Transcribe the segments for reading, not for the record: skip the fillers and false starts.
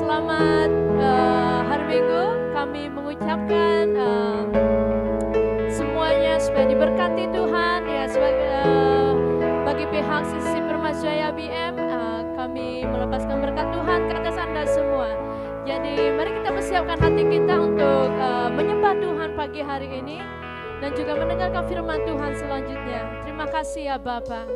Selamat hari Minggu. Kami mengucapkan semuanya supaya diberkati Tuhan ya. Bagi pihak Sisi Permasjaya BM, kami melepaskan berkat Tuhan ke atas Anda semua. Jadi mari kita persiapkan hati kita untuk menyembah Tuhan pagi hari ini dan juga mendengarkan firman Tuhan selanjutnya. Terima kasih ya Bapa.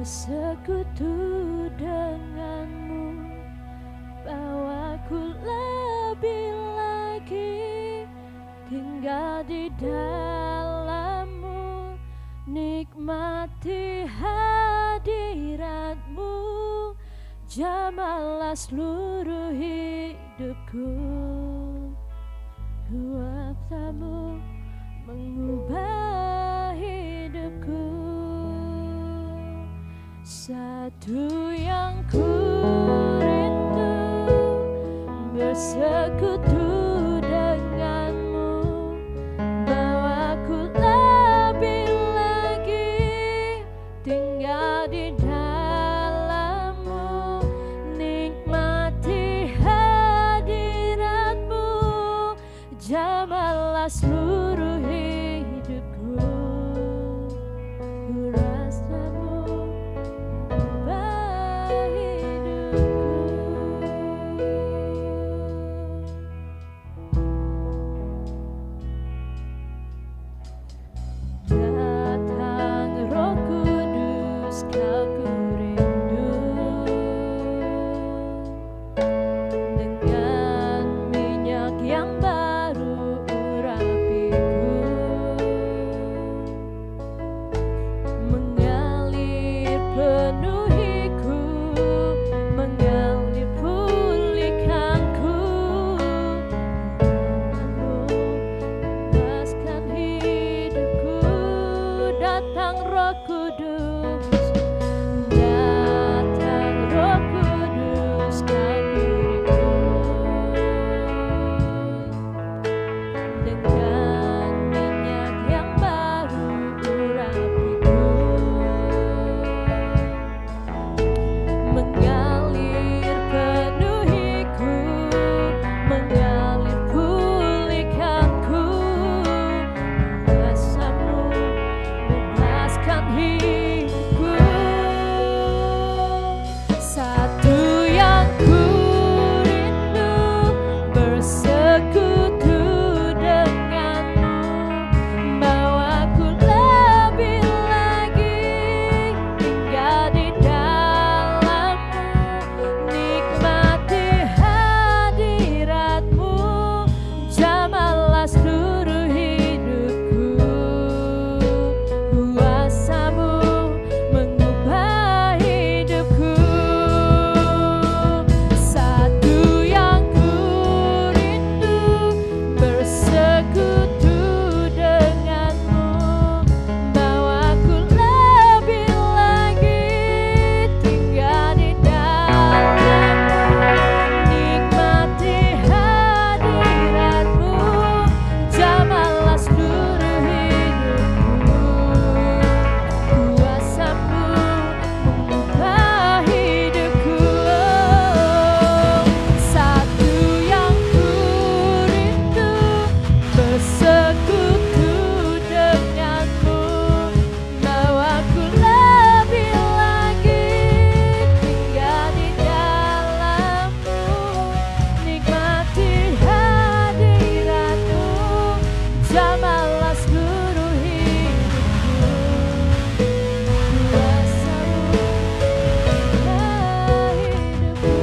bersekutu denganmu, bawaku lebih lagi tinggal di dalammu, nikmati hadiratmu, jamahlah seluruh hidupku. Kuasamu mengubah hidupku. Satu yang ku rindu, bersekutu denganmu, bawaku lebih lagi tinggal di dalammu, nikmati hadiratmu, jamahlah seluruh hidupku. Ku rasamu mengubah hidupku. Datang Roh Kudus, Kau ku rindu, dengan minyak yang baru urapiku, mengalir penuhiku, mengalir pulihkanku. Bebaskan hidupku. Datang Roh Kudus, datang Roh Kudus, Kau ku rindu, dengan minyak yang baru urapiku, mengalir penuhiku, mengalir pulihkanku. Kuasamu bebaskan hidupku. Satu yang ku rindu, bersekutu denganmu, bawaku lebih lagi tinggal di dalammu, nikmati hadiratmu, jamahlah seluruh hidupku. Kuasamu mengubah hidupku. Satu yang ku rindu, bersekutu denganmu, bawaku lebih lagi tinggal di dalammu, nikmati hadiratmu, jamahlah seluruh hidupku. Kuasamu mengubah hidupku. Satu yang ku rindu, bersekutu denganmu, bawaku lebih lagi tinggal di dalammu, nikmati hadiratmu, jamahlah seluruh hidupku. Kuasamu mengubah hidupku.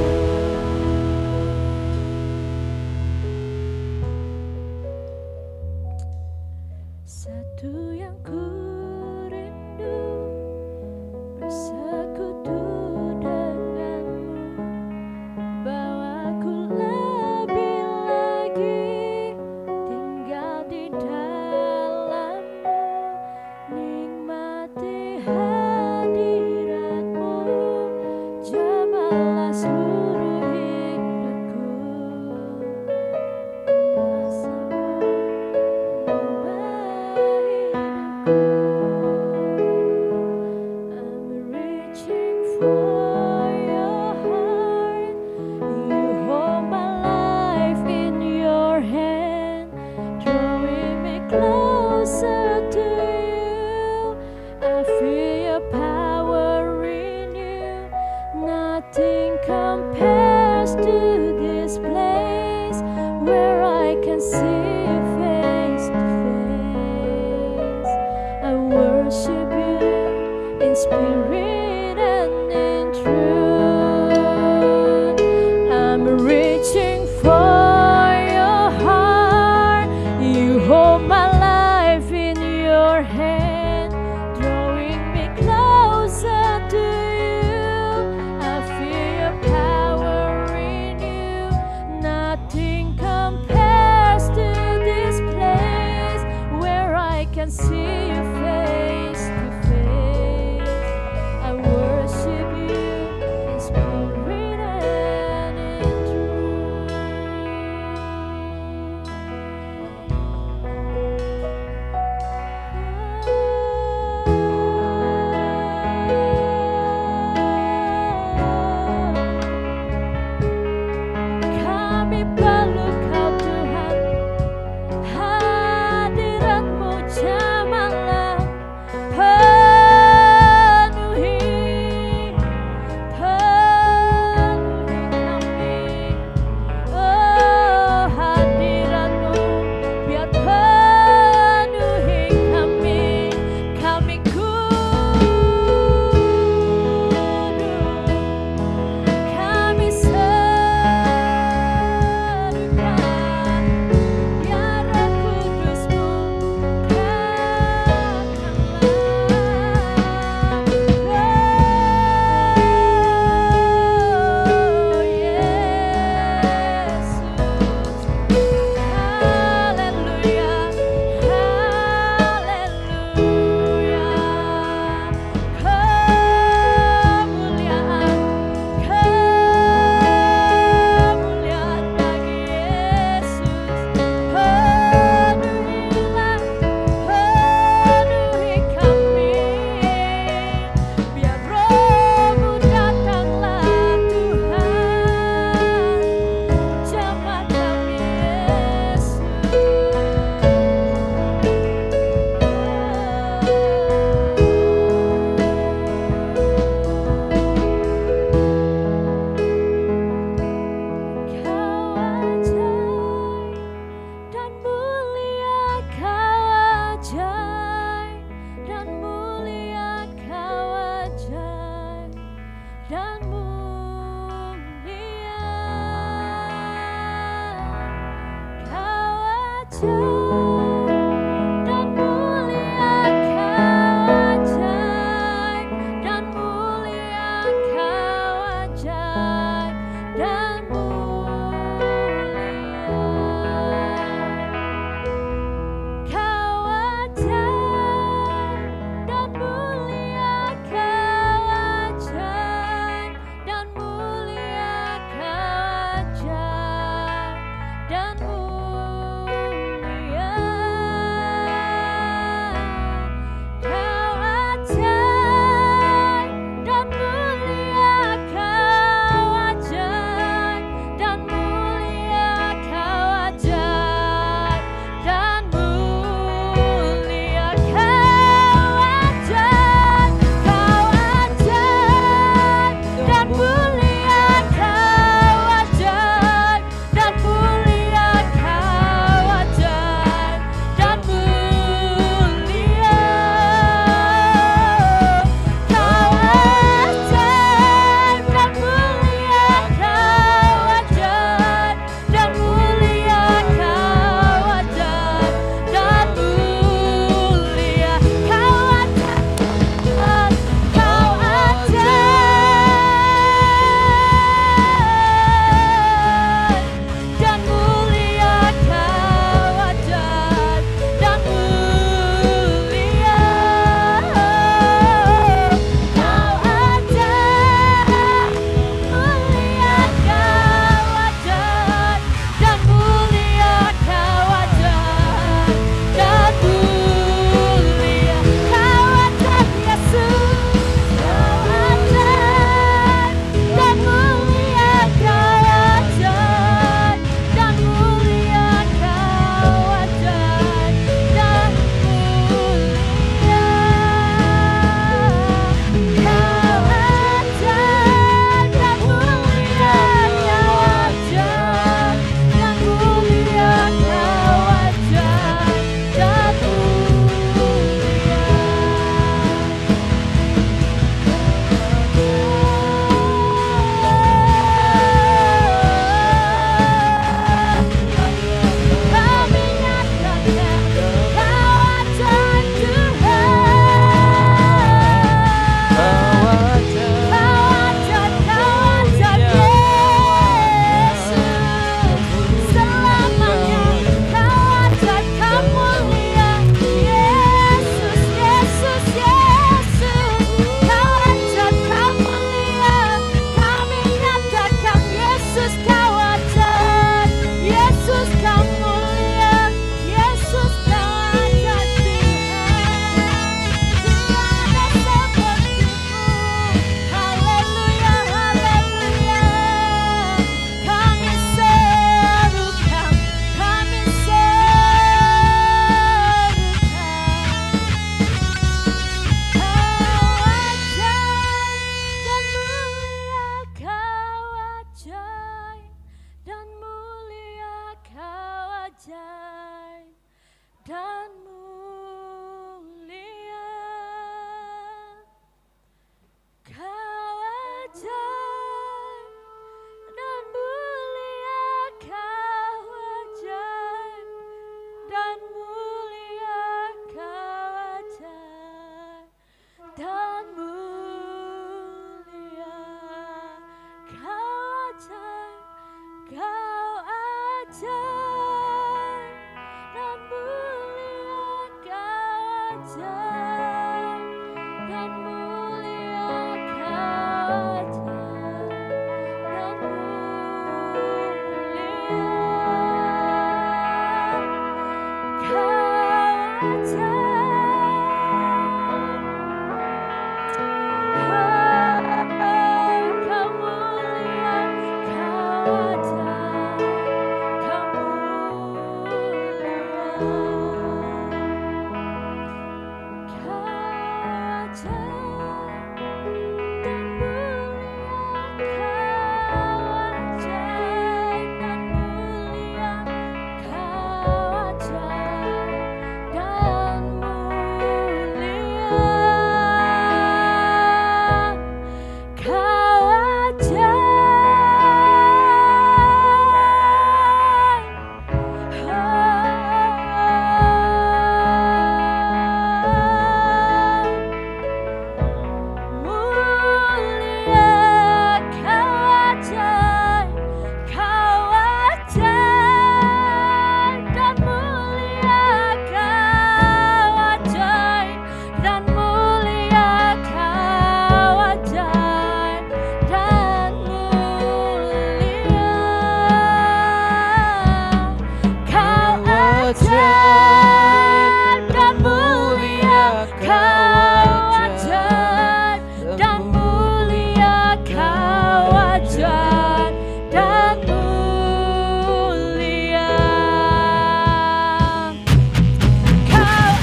Satu yang ku rindu, bersekutu denganmu, bawaku lebih lagi tinggal di dalammu, nikmati hadiratmu, jamahlah seluruh hidupku. Kuasamu mengubah hidupku. I'm reaching for your heart. You hold my life in your hand, drawing me closer to you. I feel your power in you. Nothing compares to this place where I can see you face to face. I worship you in spirit ajaib dan mulia, Kau ajaib dan mulia, Kau ajaib dan mulia. Kau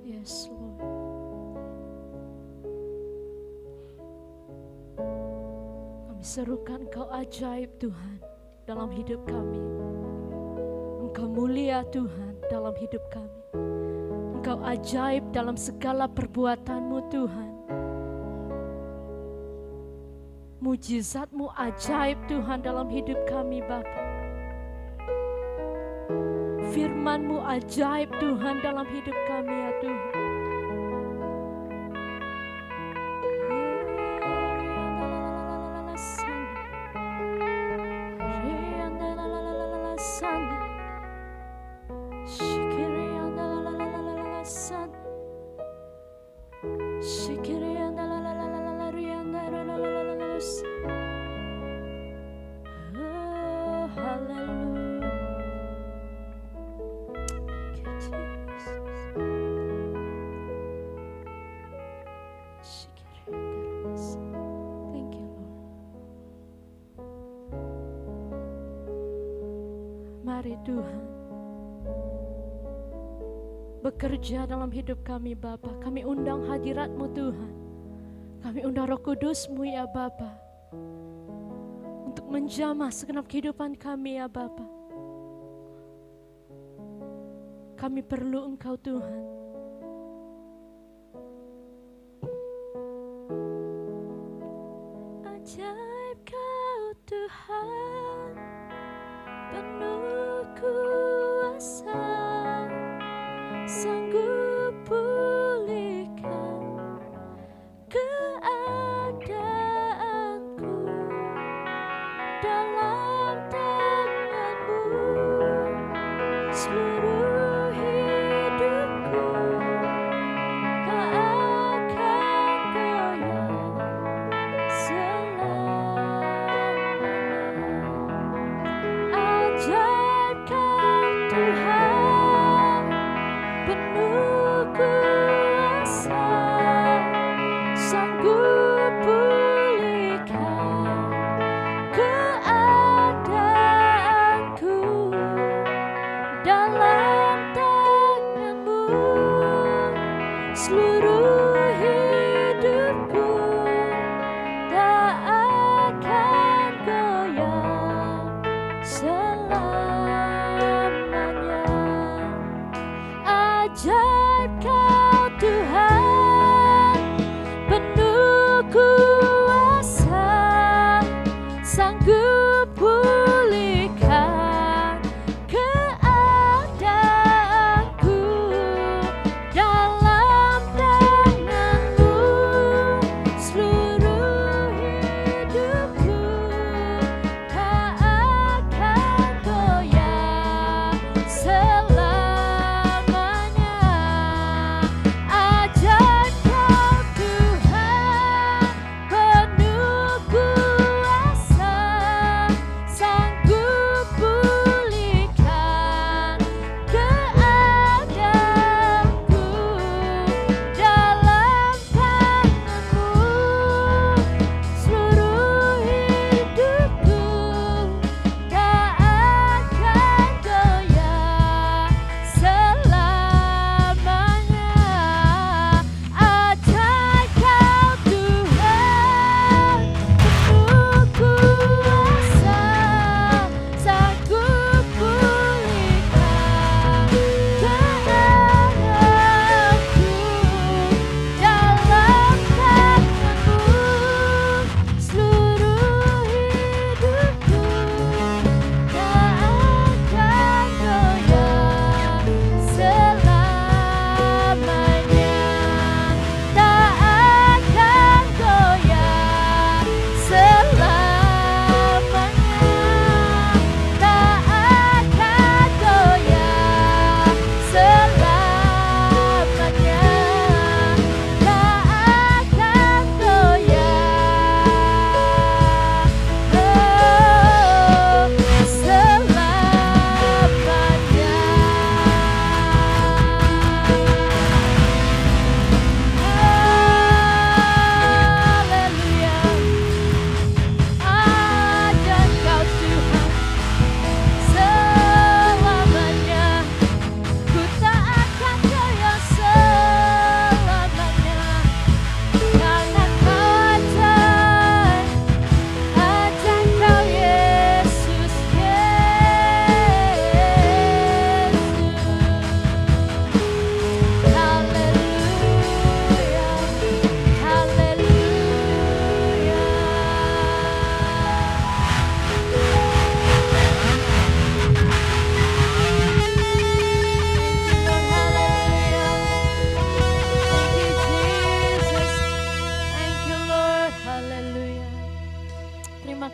Yes, Lord. Kami serukan Engkau ajaib Tuhan dalam hidup kami. Engkau mulia Tuhan dalam hidup kami. Engkau ajaib dalam segala perbuatan-Mu Tuhan. Mujizat-Mu ajaib Tuhan dalam hidup kami Bapa. Firman-Mu ajaib Tuhan dalam hidup kami ya Tuhan. Mari Tuhan bekerja dalam hidup kami Bapa. Kami undang hadirat-Mu Tuhan. Kami undang Roh Kudus-Mu ya Bapa, untuk menjamah segenap kehidupan kami ya Bapa. Kami perlu Engkau Tuhan. Ajaib Kau Tuhan, penuh kuasa, sanggup pulihkan keadaanku dalam tangan-Mu, seluruh hidupku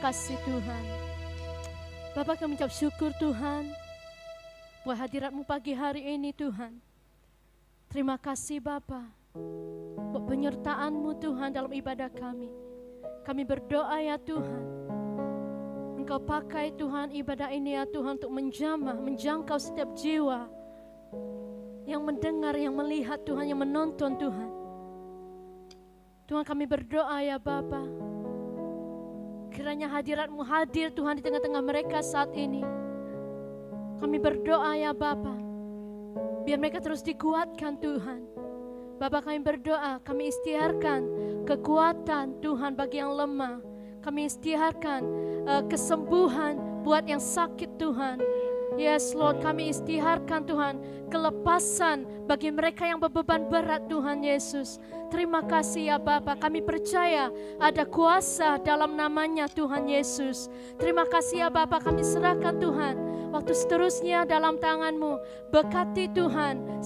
kasih Tuhan. Bapa, kami ucap syukur Tuhan buat hadirat-Mu pagi hari ini Tuhan. Terima kasih Bapa buat penyertaan-Mu Tuhan dalam ibadah kami. Kami berdoa ya Tuhan, Engkau pakai Tuhan ibadah ini ya Tuhan untuk menjamah, menjangkau setiap jiwa yang mendengar, yang melihat Tuhan, yang menonton Tuhan. Tuhan, kami berdoa ya Bapa, kiranya hadirat-Mu hadir Tuhan di tengah-tengah mereka saat ini. Kami berdoa ya Bapa, biar mereka terus dikuatkan Tuhan. Bapa, kami berdoa, kami istiharkan kekuatan Tuhan bagi yang lemah. Kami istiharkan kesembuhan buat yang sakit Tuhan. Yes Lord, kami istiharkan Tuhan kelepasan bagi mereka yang berbeban berat Tuhan Yesus. Terima kasih ya Bapa, kami percaya ada kuasa dalam namanya Tuhan Yesus. Terima kasih ya Bapa, kami serahkan Tuhan waktu seterusnya dalam tangan-Mu. Berkati Tuhan,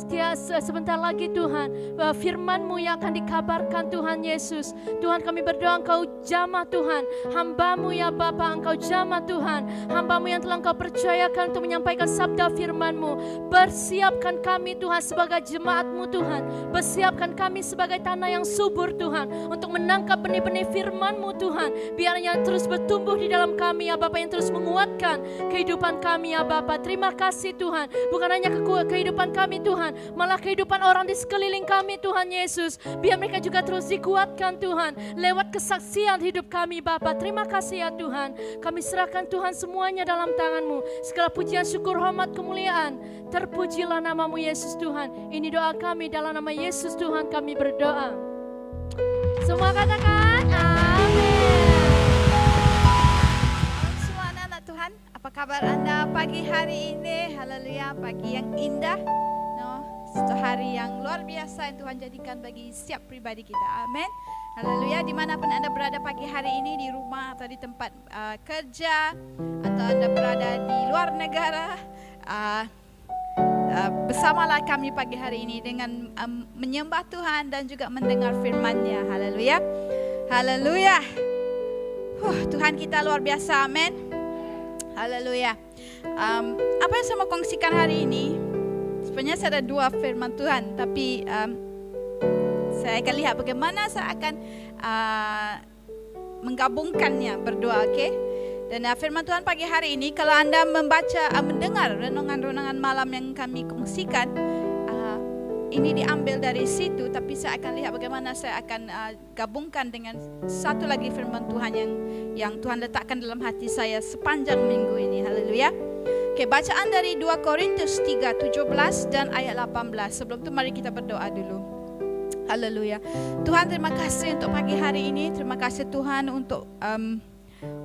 sebentar lagi Tuhan, firman-Mu yang akan dikabarkan Tuhan Yesus. Tuhan, kami berdoa Engkau jamah Tuhan, hamba-Mu ya Bapa, Engkau jamah Tuhan, hamba-Mu yang telah Engkau percayakan untuk menyampaikan sabda firman-Mu. Bersiapkan kami Tuhan sebagai jemaat-Mu Tuhan, bersiapkan kami sebagai tanah yang subur Tuhan, untuk menangkap benih-benih firman-Mu Tuhan, biarnya terus bertumbuh di dalam kami ya Bapa, yang terus menguatkan kehidupan kami ya Bapa. Terima kasih Tuhan, bukan hanya kehidupan kami Tuhan, malah kehidupan orang di sekeliling kami Tuhan Yesus, biar mereka juga terus dikuatkan Tuhan, lewat kesaksian hidup kami Bapa. Terima kasih ya Tuhan, kami serahkan Tuhan semuanya dalam tangan-Mu. Segala pujian, syukur, hormat, kemuliaan, terpujilah nama-Mu Yesus Tuhan. Ini doa kami dalam nama Yesus Tuhan kami berdoa. Semua katakan amin. Semua anak-anak Tuhan, apa kabar Anda pagi hari ini? Haleluya, pagi yang indah, satu hari yang luar biasa yang Tuhan jadikan bagi setiap pribadi kita. Amin. Haleluya, dimanapun Anda berada pagi hari ini, di rumah atau di tempat kerja, atau Anda berada di luar negara, bersamalah kami pagi hari ini dengan menyembah Tuhan dan juga mendengar firman-Nya. Haleluya, haleluya. Tuhan kita luar biasa, amin. Haleluya. Apa yang saya mau kongsikan hari ini, sebenarnya saya ada dua firman Tuhan, tapi saya akan lihat bagaimana saya akan menggabungkannya berdoa, okay? Dan firman Tuhan pagi hari ini, kalau Anda mendengar renungan-renungan malam yang kami kongsikan, ini diambil dari situ, tapi saya akan lihat bagaimana saya akan gabungkan dengan satu lagi firman Tuhan yang Tuhan letakkan dalam hati saya sepanjang minggu ini. Haleluya. Oke, bacaan dari 2 Korintus 3:17 dan ayat 18. Sebelum itu mari kita berdoa dulu. Haleluya. Tuhan, terima kasih untuk pagi hari ini. Terima kasih Tuhan untuk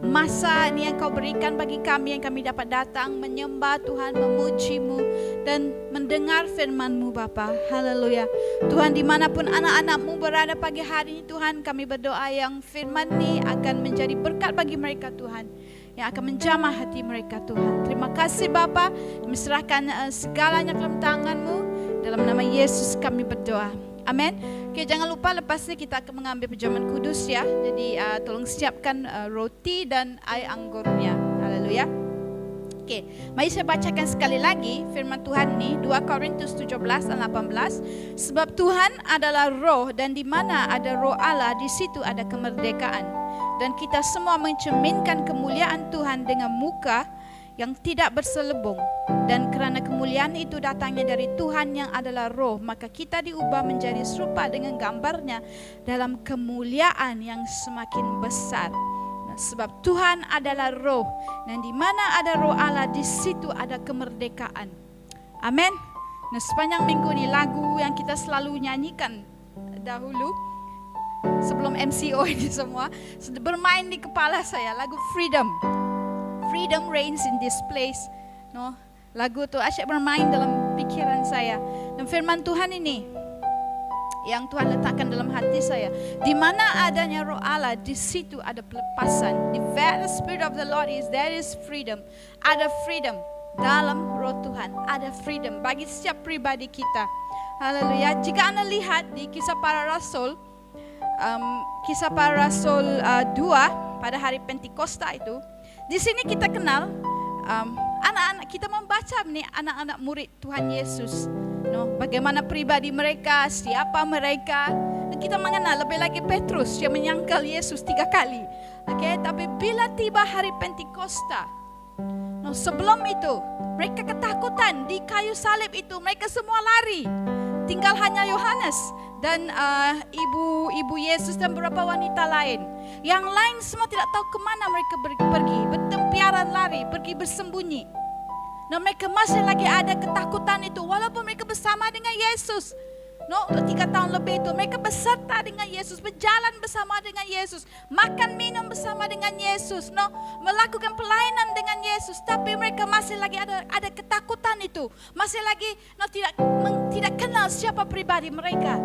masa ini yang Kau berikan bagi kami, yang kami dapat datang menyembah Tuhan, memuji-Mu dan mendengar firman-Mu Bapa. Haleluya. Tuhan, dimanapun anak-anak-Mu berada pagi hari ini Tuhan, kami berdoa yang firman ini akan menjadi berkat bagi mereka Tuhan, yang akan menjamah hati mereka Tuhan. Terima kasih Bapa, kami serahkan segalanya ke dalam tangan-Mu, dalam nama Yesus kami berdoa. Amin. Oke, jangan lupa lepas ini kita akan mengambil perjamuan kudus ya. Jadi tolong siapkan roti dan air anggurnya. Haleluya. Oke, mari saya bacakan sekali lagi firman Tuhan ini, 2 Korintus 17 dan 18. Sebab Tuhan adalah roh, dan di mana ada roh Allah, di situ ada kemerdekaan. Dan kita semua mencerminkan kemuliaan Tuhan dengan muka yang tidak berselubung. Dan kerana kemuliaan itu datangnya dari Tuhan yang adalah roh, maka kita diubah menjadi serupa dengan gambarnya dalam kemuliaan yang semakin besar. Sebab Tuhan adalah roh, dan di mana ada roh Allah, di situ ada kemerdekaan. Amin. Nah, sepanjang minggu ini lagu yang kita selalu nyanyikan dahulu sebelum MCO ini semua bermain di kepala saya, lagu Freedom. Freedom reigns in this place. Lagu itu asyik bermain dalam pikiran saya. Dan firman Tuhan ini yang Tuhan letakkan dalam hati saya, di mana adanya roh Allah, di situ ada pelepasan. The very spirit of the Lord is there is freedom. Ada freedom dalam roh Tuhan, ada freedom bagi setiap pribadi kita. Haleluya. Jika Anda lihat di Kisah Para Rasul, Kisah Para Rasul 2 pada hari Pentakosta itu. Di sini kita kenal anak-anak, kita membaca nih anak-anak murid Tuhan Yesus. Bagaimana pribadi mereka, siapa mereka. Dan kita mengenal lebih lagi Petrus yang menyangkal Yesus 3 kali. Tapi bila tiba hari Pentakosta, sebelum itu mereka ketakutan di kayu salib itu, mereka semua lari. Tinggal hanya Yohanes dan ibu Yesus dan beberapa wanita lain. Yang lain semua tidak tahu kemana mereka pergi, bertempiaran lari, pergi bersembunyi. Mereka masih lagi ada ketakutan itu, walaupun mereka bersama dengan Yesus. 3 tahun lebih itu mereka beserta dengan Yesus, berjalan bersama dengan Yesus, makan minum bersama dengan Yesus, melakukan pelayanan dengan Yesus. Tapi mereka masih lagi ada ketakutan itu, masih lagi tidak kenal siapa pribadi mereka.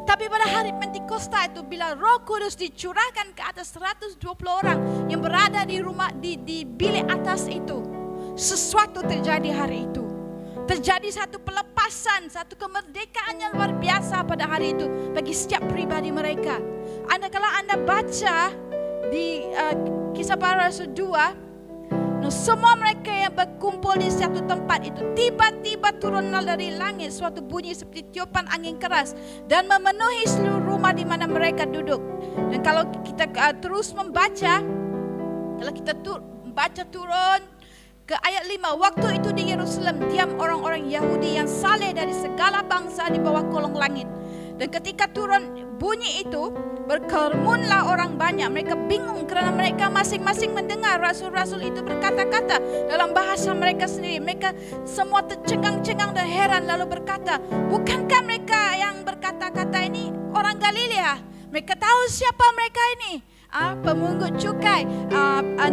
Tapi pada hari Pentakosta itu, bila Roh Kudus dicurahkan ke atas 120 orang yang berada di rumah di bilik atas itu, sesuatu terjadi hari itu. Terjadi satu pelepasan, satu kemerdekaan yang luar biasa pada hari itu bagi setiap pribadi mereka. Kalau Anda baca di Kisah Para Rasul 2, semua mereka yang berkumpul di satu tempat itu, tiba-tiba turunlah dari langit suatu bunyi seperti tiupan angin keras dan memenuhi seluruh rumah di mana mereka duduk. Dan kalau kita terus membaca, kalau kita baca turun ke ayat 5, waktu itu di Yerusalem diam orang-orang Yahudi yang saleh dari segala bangsa di bawah kolong langit. Dan ketika turun bunyi itu, berkerumunlah orang banyak. Mereka bingung kerana mereka masing-masing mendengar rasul-rasul itu berkata-kata dalam bahasa mereka sendiri. Mereka semua tercengang-cengang dan heran, lalu berkata, bukankah mereka yang berkata-kata ini orang Galilea? Mereka tahu siapa mereka ini, pemungut cukai,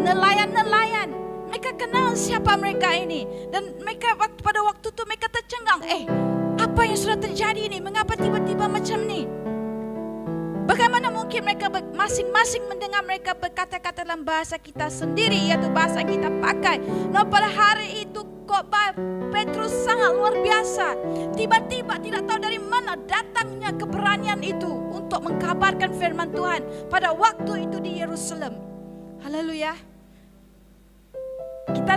nelayan-nelayan. Mereka kenal siapa mereka ini. Dan mereka pada waktu itu mereka tercengang. Apa yang sudah terjadi ini? Mengapa tiba-tiba macam ni? Bagaimana mungkin mereka masing-masing mendengar mereka berkata-kata dalam bahasa kita sendiri, yaitu bahasa yang kita pakai. Pada hari itu khotbah Petrus sangat luar biasa. Tiba-tiba tidak tahu dari mana datangnya keberanian itu untuk mengkabarkan firman Tuhan pada waktu itu di Yerusalem. Haleluya. Kita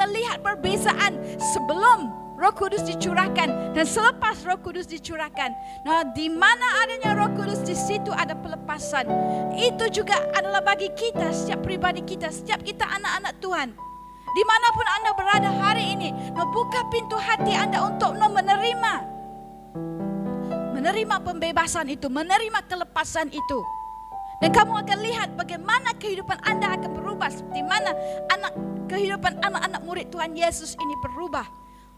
lihat perbezaan sebelum Roh Kudus dicurahkan dan selepas Roh Kudus dicurahkan. Di mana adanya Roh Kudus, di situ ada pelepasan. Itu juga adalah bagi kita, setiap pribadi kita, setiap kita anak-anak Tuhan. Dimanapun Anda berada hari ini, buka pintu hati Anda untuk menerima pembebasan itu, menerima kelepasan itu. Dan kamu akan lihat bagaimana kehidupan Anda akan berubah, seperti mana kehidupan anak-anak murid Tuhan Yesus ini berubah.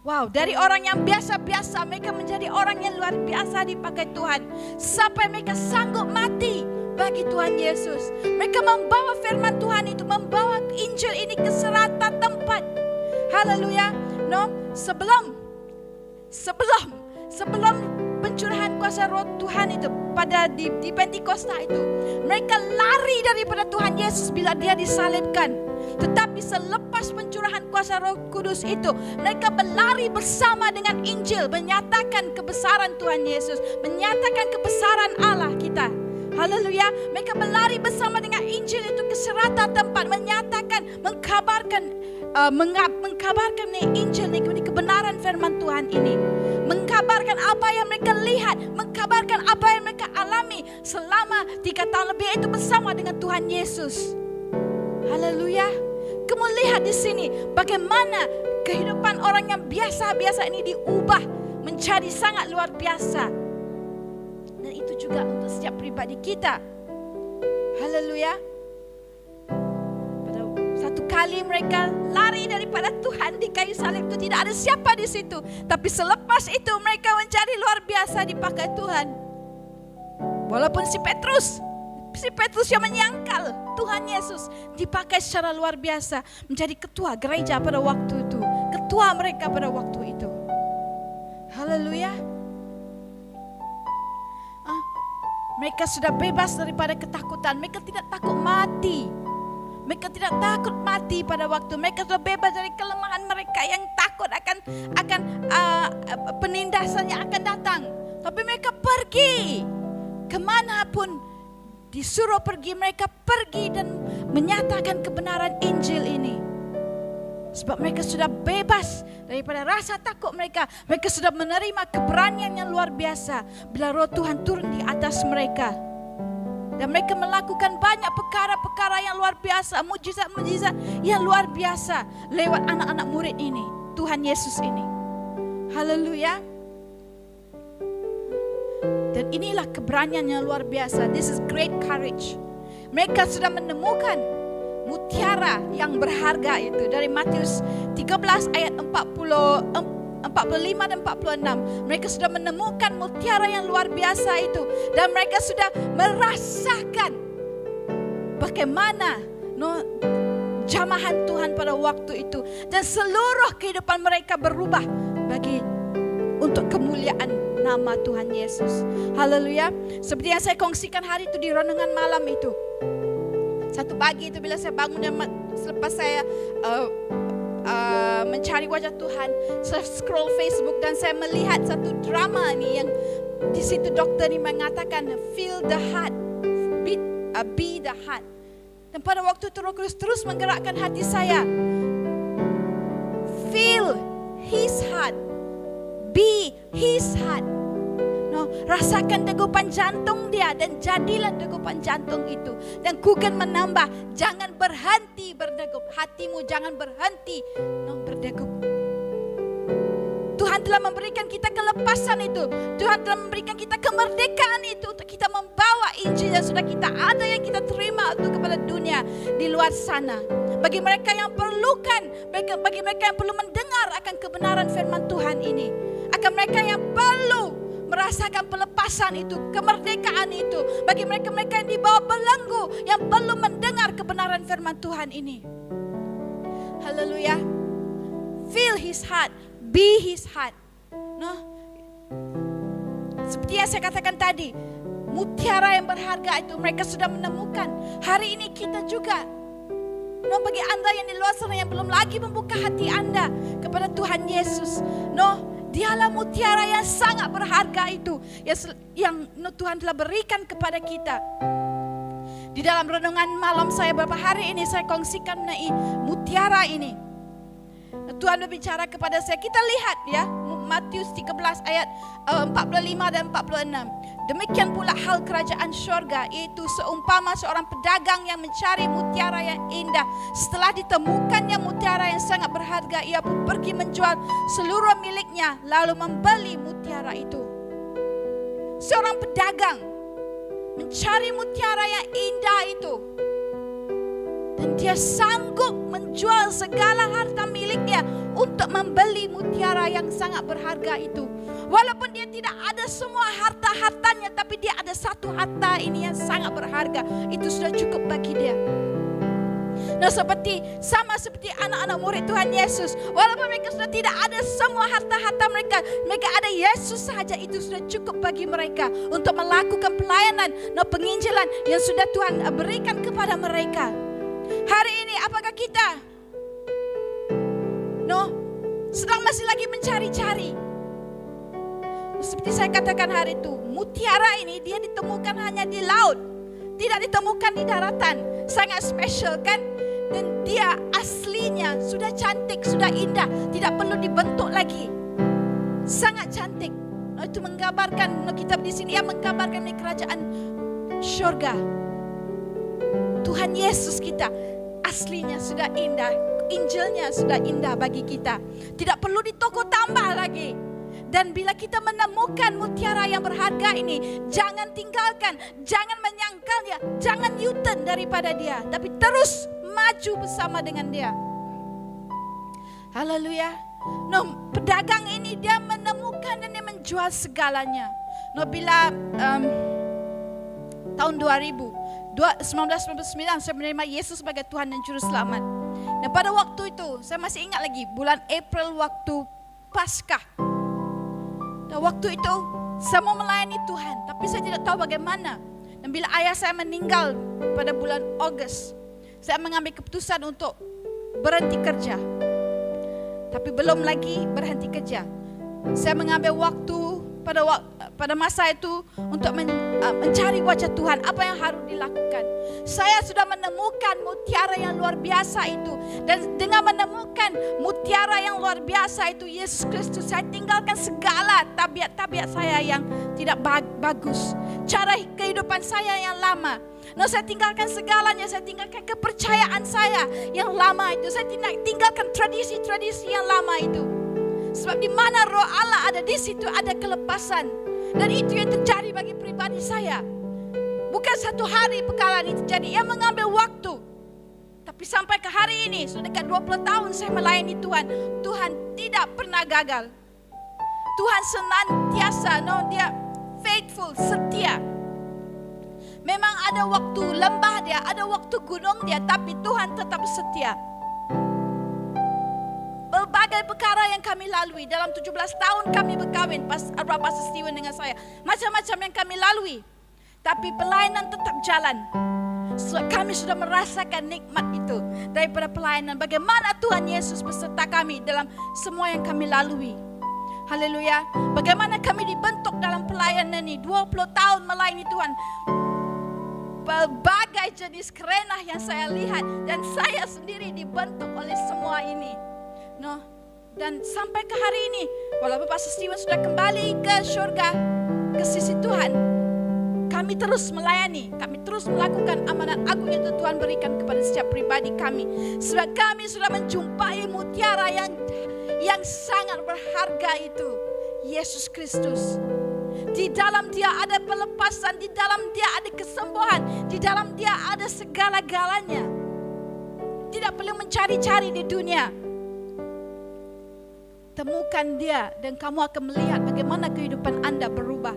Wow, dari orang yang biasa-biasa mereka menjadi orang yang luar biasa dipakai Tuhan, sampai mereka sanggup mati bagi Tuhan Yesus. Mereka membawa firman Tuhan itu, membawa Injil ini ke serata tempat. Haleluya. Sebelum pencurahan kuasa Roh Tuhan itu pada di Pentakosta itu, mereka lari daripada Tuhan Yesus bila dia disalibkan. Tetapi selepas pencurahan kuasa Roh Kudus itu, mereka berlari bersama dengan Injil, menyatakan kebesaran Tuhan Yesus, menyatakan kebesaran Allah kita. Haleluya. Mereka berlari bersama dengan Injil itu ke serata tempat, menyatakan, mengkabarkan Injil ini, kebenaran firman Tuhan ini, mengkabarkan apa yang mereka lihat, mengkabarkan apa yang mereka alami selama 3 tahun lebih itu bersama dengan Tuhan Yesus. Haleluya. Kamu lihat di sini bagaimana kehidupan orang yang biasa-biasa ini diubah menjadi sangat luar biasa. Dan itu juga untuk setiap pribadi kita. Haleluya. Pada satu kali mereka lari daripada Tuhan di kayu salib itu, tidak ada siapa di situ. Tapi selepas itu mereka menjadi luar biasa dipakai Tuhan. Walaupun si Petrus yang menyangkal Tuhan Yesus dipakai secara luar biasa menjadi ketua gereja pada waktu itu, ketua mereka pada waktu itu. Haleluya. Mereka sudah bebas daripada ketakutan. Mereka tidak takut mati. Mereka tidak takut mati pada waktu. Mereka sudah bebas dari kelemahan mereka yang takut akan penindasan yang akan datang. Tapi mereka pergi kemanapun disuruh pergi, mereka pergi dan menyatakan kebenaran Injil ini. Sebab mereka sudah bebas daripada rasa takut mereka. Mereka sudah menerima keberanian yang luar biasa bila Roh Tuhan turun di atas mereka. Dan mereka melakukan banyak perkara-perkara yang luar biasa, mujizat-mujizat yang luar biasa lewat anak-anak murid ini, Tuhan Yesus ini. Haleluya. Dan inilah keberanian yang luar biasa. This is great courage. Mereka sudah menemukan mutiara yang berharga itu dari Matius 13 ayat 45 dan 46. Mereka sudah menemukan mutiara yang luar biasa itu. Dan mereka sudah merasakan bagaimana jamahan Tuhan pada waktu itu. Dan seluruh kehidupan mereka berubah untuk kemuliaan nama Tuhan Yesus. Haleluya. Seperti yang saya kongsikan hari itu di renungan malam itu. Satu pagi itu bila saya bangun dan selepas saya mencari wajah Tuhan, saya scroll Facebook dan saya melihat satu drama ini yang di situ dokter ini mengatakan feel the heart, be the heart. Dan pada waktu itu Roh Kudus terus menggerakkan hati saya. Feel his heart, be his heart. Rasakan degupan jantung dia dan jadilah degupan jantung itu. Dan Kugen menambah, jangan berhenti berdegup. Hatimu jangan berhenti berdegup. Tuhan telah memberikan kita kelepasan itu. Tuhan telah memberikan kita kemerdekaan itu untuk kita membawa Injil yang sudah kita ada, yang kita terima untuk kepada dunia di luar sana. Bagi mereka yang perlukan, bagi mereka yang perlu mendengar akan kebenaran firman Tuhan ini, akan mereka yang perlu merasakan pelepasan itu, kemerdekaan itu, bagi mereka-mereka yang di bawah belenggu yang perlu mendengar kebenaran firman Tuhan ini. Haleluya. Feel his heart, be his heart. Seperti yang saya katakan tadi, mutiara yang berharga itu mereka sudah menemukan. Hari ini kita juga, bagi anda yang di luar sana yang belum lagi membuka hati anda kepada Tuhan Yesus, dialah mutiara yang sangat berharga itu yang Tuhan telah berikan kepada kita. Di dalam renungan malam saya beberapa hari ini saya kongsikan mengenai mutiara ini. Tuhan berbicara kepada saya. Kita lihat ya, Matius 13 ayat 45 dan 46. Demikian pula hal kerajaan syurga, yaitu seumpama seorang pedagang yang mencari mutiara yang indah. Setelah ditemukannya mutiara yang sangat berharga, ia pun pergi menjual seluruh miliknya lalu membeli mutiara itu. Seorang pedagang mencari mutiara yang indah itu, dan dia sanggup menjual segala harta miliknya untuk membeli mutiara yang sangat berharga itu. Walaupun dia tidak ada semua harta-hartanya, tapi dia ada satu harta ini yang sangat berharga. Itu sudah cukup bagi dia. Sama seperti anak-anak murid Tuhan Yesus. Walaupun mereka sudah tidak ada semua harta-harta mereka, mereka ada Yesus sahaja, itu sudah cukup bagi mereka untuk melakukan pelayanan, penginjilan yang sudah Tuhan berikan kepada mereka. Hari ini apakah kita sedang masih lagi mencari-cari? Seperti saya katakan hari itu, mutiara ini dia ditemukan hanya di laut, tidak ditemukan di daratan. Sangat spesial kan? Dan dia aslinya sudah cantik, sudah indah, tidak perlu dibentuk lagi. Sangat cantik. Itu menggambarkan, kitab di sini yang menggambarkan kerajaan syurga. Tuhan Yesus kita aslinya sudah indah, Injilnya sudah indah bagi kita. Tidak perlu ditoko tambah lagi. Dan bila kita menemukan mutiara yang berharga ini, jangan tinggalkan, jangan menyangkalnya, jangan U-turn daripada dia, tapi terus maju bersama dengan dia. Haleluya. Pedagang ini dia menemukan dan dia menjual segalanya. Bila tahun 1999 saya menerima Yesus sebagai Tuhan dan Juru Selamat. Dan pada waktu itu saya masih ingat lagi bulan April waktu Paskah. Dan waktu itu saya mau melayani Tuhan, tapi saya tidak tahu bagaimana. Dan bila ayah saya meninggal pada bulan Ogos, saya mengambil keputusan untuk berhenti kerja. Tapi belum lagi berhenti kerja. Saya mengambil waktu pada masa itu untuk mencari wajah Tuhan, apa yang harus dilakukan. Saya sudah menemukan mutiara yang luar biasa itu, dan dengan menemukan mutiara yang luar biasa itu, Yesus Kristus, saya tinggalkan segala tabiat-tabiat saya yang tidak bagus, cara kehidupan saya yang lama. Saya tinggalkan segalanya, saya tinggalkan kepercayaan saya yang lama itu, saya tinggalkan tradisi-tradisi yang lama itu. Sebab di mana Roh Allah ada, di situ ada kelepasan. Dan itu yang terjadi bagi pribadi saya. Bukan satu hari perkara ini terjadi, yang mengambil waktu. Tapi sampai ke hari ini, sudah dekat 20 tahun saya melayani Tuhan. Tuhan tidak pernah gagal. Tuhan senantiasa, dia faithful, setia. Memang ada waktu lembah dia, ada waktu gunung dia, tapi Tuhan tetap setia. Berbagai perkara yang kami lalui dalam 17 tahun kami berkahwin, Pastor Steven dengan saya, macam-macam yang kami lalui, tapi pelayanan tetap jalan. Kami sudah merasakan nikmat itu daripada pelayanan. Bagaimana Tuhan Yesus beserta kami dalam semua yang kami lalui. Haleluya. Bagaimana kami dibentuk dalam pelayanan ini, 20 tahun melayani Tuhan. Berbagai jenis kerenah yang saya lihat, dan saya sendiri dibentuk oleh semua ini. Dan sampai ke hari ini, walaupun Pastor Steven sudah kembali ke surga, ke sisi Tuhan, kami terus melayani, kami terus melakukan amanat agung yang Tuhan berikan kepada setiap pribadi kami. Sebab kami sudah menjumpai mutiara yang sangat berharga itu, Yesus Kristus. Di dalam dia ada pelepasan, di dalam dia ada kesembuhan, di dalam dia ada segala-galanya. Tidak perlu mencari-cari di dunia. Temukan dia dan kamu akan melihat bagaimana kehidupan Anda berubah.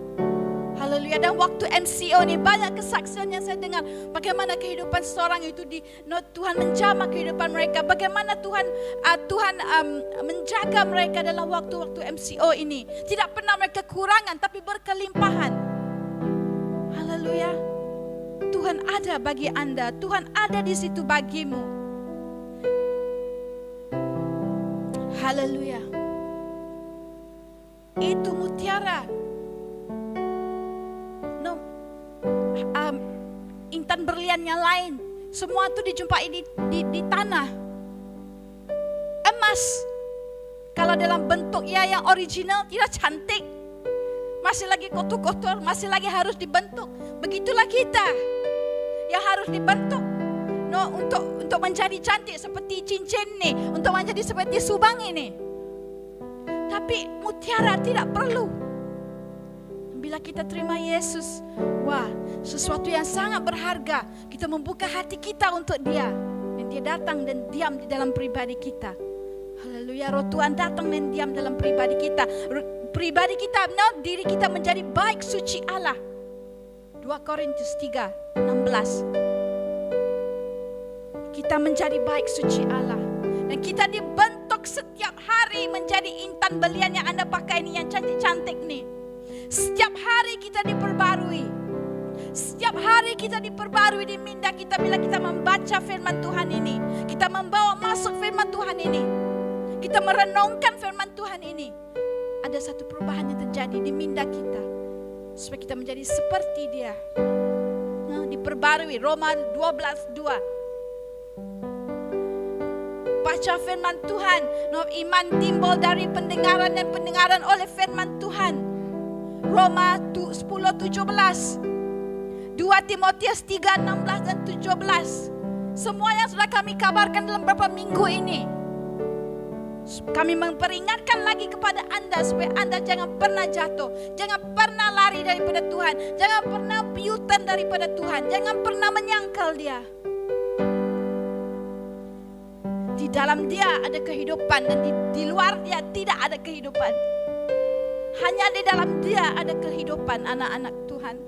Haleluya. Dan waktu MCO ini banyak kesaksian yang saya dengar, bagaimana kehidupan seorang itu Tuhan menjamah kehidupan mereka, bagaimana Tuhan menjaga mereka dalam waktu-waktu MCO ini. Tidak pernah mereka kekurangan, tapi berkelimpahan. Haleluya. Tuhan ada bagi Anda, Tuhan ada di situ bagimu. Haleluya. Itu mutiara. Intan berlian yang lain, semua itu dijumpai di tanah. Emas, kalau dalam bentuknya yang original tidak cantik, masih lagi kotor-kotor, masih lagi harus dibentuk. Begitulah kita yang harus dibentuk untuk menjadi cantik seperti cincin nih, untuk menjadi seperti subang ini. Tapi mutiara tidak perlu. Bila kita terima Yesus, wah, sesuatu yang sangat berharga. Kita membuka hati kita untuk dia, dan dia datang dan diam di dalam pribadi kita. Haleluya. Roh Tuhan datang dan diam dalam pribadi kita. Pribadi kita, diri kita menjadi baik suci Allah. 2 Korintus 3:16. Kita menjadi baik suci Allah, dan kita dibentuk setiap hari menjadi intan belian yang Anda pakai ini, yang cantik-cantik nih. Setiap hari kita diperbarui. Setiap hari kita diperbarui di minda kita bila kita membaca firman Tuhan ini. Kita membawa masuk firman Tuhan ini. Kita merenungkan firman Tuhan ini. Ada satu perubahan yang terjadi di minda kita, supaya kita menjadi seperti dia. Diperbarui. Roma 12:2. Baca firman Tuhan. Iman timbul dari pendengaran, dan pendengaran oleh firman Tuhan. Roma 10:17. 2 Timotius 3:16 dan 17. Semua yang sudah kami kabarkan dalam beberapa minggu ini. Kami memperingatkan lagi kepada Anda supaya Anda jangan pernah jatuh, jangan pernah lari daripada Tuhan, jangan pernah piutan daripada Tuhan, jangan pernah menyangkal dia. Di dalam dia ada kehidupan, dan di luar dia tidak ada kehidupan. Hanya di dalam dia ada kehidupan, anak-anak Tuhan.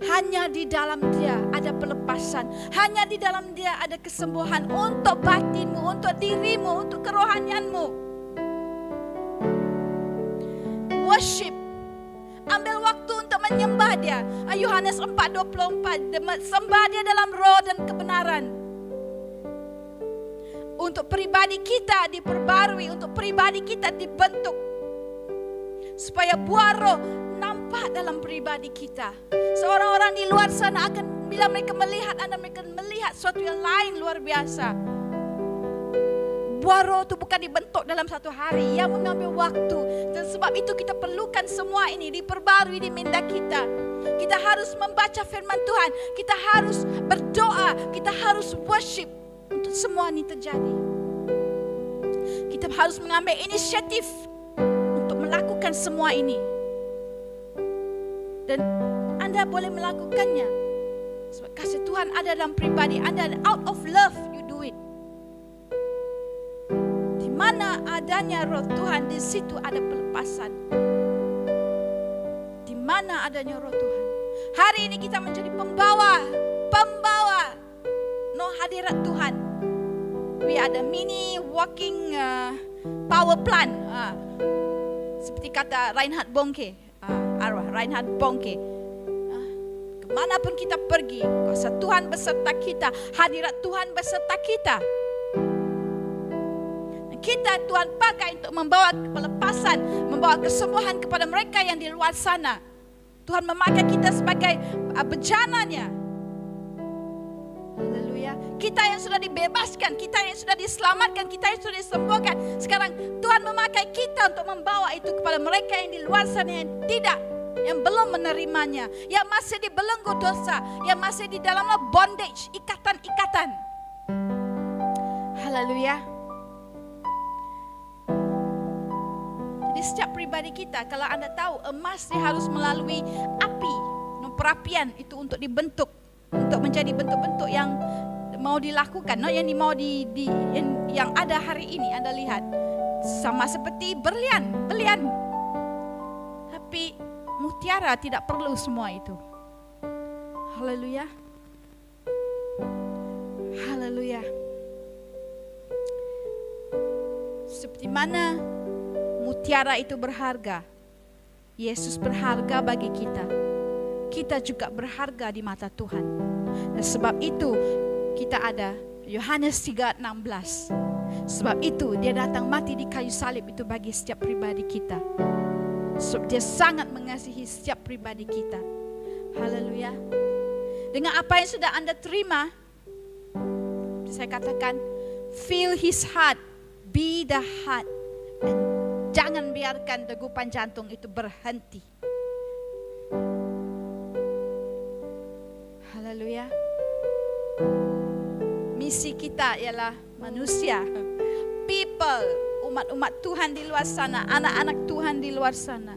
Hanya di dalam dia ada pelepasan. Hanya di dalam dia ada kesembuhan untuk batinmu, untuk dirimu, untuk kerohanianmu. Worship. Ambil waktu untuk menyembah dia. Yohanes 4:24. Sembah dia dalam roh dan kebenaran. Untuk pribadi kita diperbarui, untuk pribadi kita dibentuk, supaya buah roh nampak nampak dalam pribadi kita. Seorang-orang di luar sana akan, bila mereka melihat Anda, mereka melihat sesuatu yang lain luar biasa. Buah roh itu bukan dibentuk dalam satu hari, yang mengambil waktu. Dan sebab itu kita perlukan semua ini diperbarui di minda kita. Kita harus membaca firman Tuhan, kita harus berdoa, kita harus worship untuk semua ini terjadi. Kita harus mengambil inisiatif untuk melakukan semua ini. Dan Anda boleh melakukannya sebab kasih Tuhan ada dalam pribadi Anda. Out of love you do it. Di mana adanya roh Tuhan, di situ ada pelepasan. Di mana adanya roh Tuhan. Hari ini kita menjadi pembawa hadirat Tuhan. We are the mini walking power plant. Seperti kata Reinhard Bonnke, arwah Reinhard Bonnke. Kemanapun kita pergi, kuasa Tuhan beserta kita, hadirat Tuhan beserta kita. Kita Tuhan pakai untuk membawa pelepasan, membawa kesembuhan kepada mereka yang di luar sana. Tuhan memakai kita sebagai bejananya. Haleluya. Kita yang sudah dibebaskan, kita yang sudah diselamatkan, kita yang sudah disembuhkan. Sekarang Tuhan memakai kita untuk membawa itu kepada mereka yang di luar sana yang tidak, yang belum menerimanya, yang masih dibelenggu dosa, yang masih di dalam bondage, ikatan-ikatan. Haleluya. Jadi setiap pribadi kita, kalau Anda tahu emas dia harus melalui api, perapian itu untuk dibentuk, untuk menjadi bentuk-bentuk yang mau dilakukan, yang mau yang ada hari ini Anda lihat sama seperti berlian. Tapi mutiara tidak perlu semua itu. Haleluya. Haleluya. Seperti mana mutiara itu berharga, Yesus berharga bagi kita. Kita juga berharga di mata Tuhan. Dan sebab itu kita ada Yohanes 3:16. Sebab itu dia datang mati di kayu salib itu bagi setiap pribadi kita. Sebab dia sangat mengasihi setiap pribadi kita. Haleluya. Dengan apa yang sudah Anda terima, saya katakan, feel his heart, be the heart. And jangan biarkan degupan jantung itu berhenti. Haleluya. Misi kita ialah manusia, people, umat-umat Tuhan di luar sana, anak-anak Tuhan di luar sana.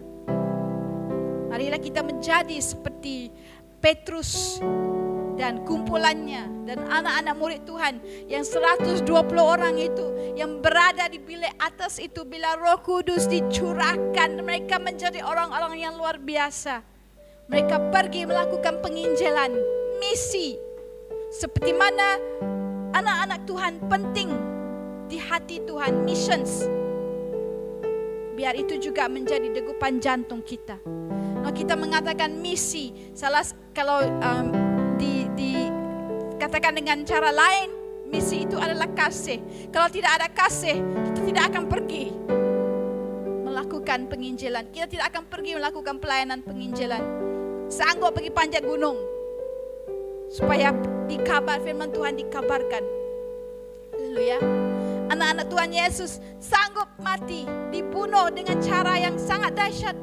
Marilah kita menjadi seperti Petrus dan kumpulannya dan anak-anak murid Tuhan yang 120 orang itu yang berada di bilik atas itu bila Roh Kudus dicurahkan, mereka menjadi orang-orang yang luar biasa. Mereka pergi melakukan penginjilan, misi. Seperti mana anak-anak Tuhan penting di hati Tuhan, missions. Biar itu juga menjadi degupan jantung kita. Nah, kita mengatakan misi, kalau katakan dengan cara lain, misi itu adalah kasih. Kalau tidak ada kasih, kita tidak akan pergi melakukan penginjilan. Kita tidak akan pergi melakukan pelayanan penginjilan. Sanggup pergi panjat gunung supaya firman Tuhan dikabarkan. Haleluya. Anak-anak Tuhan Yesus sanggup mati, dibunuh dengan cara yang sangat dahsyat.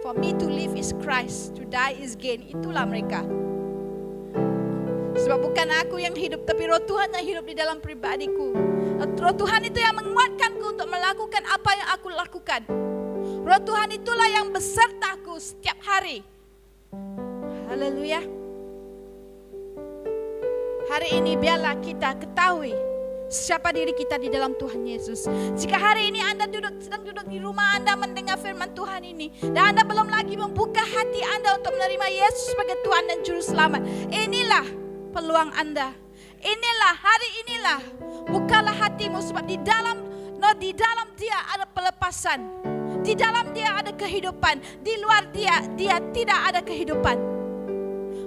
For me to live is Christ, to die is gain. Itulah mereka. Sebab bukan aku yang hidup, tapi Roh Tuhan yang hidup di dalam pribadiku. Roh Tuhan itu yang menguatkanku untuk melakukan apa yang aku lakukan. Roh Tuhan itulah yang besertaku setiap hari. Haleluya. Hari ini biarlah kita ketahui siapa diri kita di dalam Tuhan Yesus. Jika hari ini Anda sedang duduk di rumah Anda mendengar firman Tuhan ini, dan Anda belum lagi membuka hati Anda untuk menerima Yesus sebagai Tuhan dan Juru Selamat, inilah peluang Anda. Inilah hari inilah. Bukalah hatimu sebab di dalam dia ada pelepasan. Di dalam dia ada kehidupan. Di luar dia tidak ada kehidupan.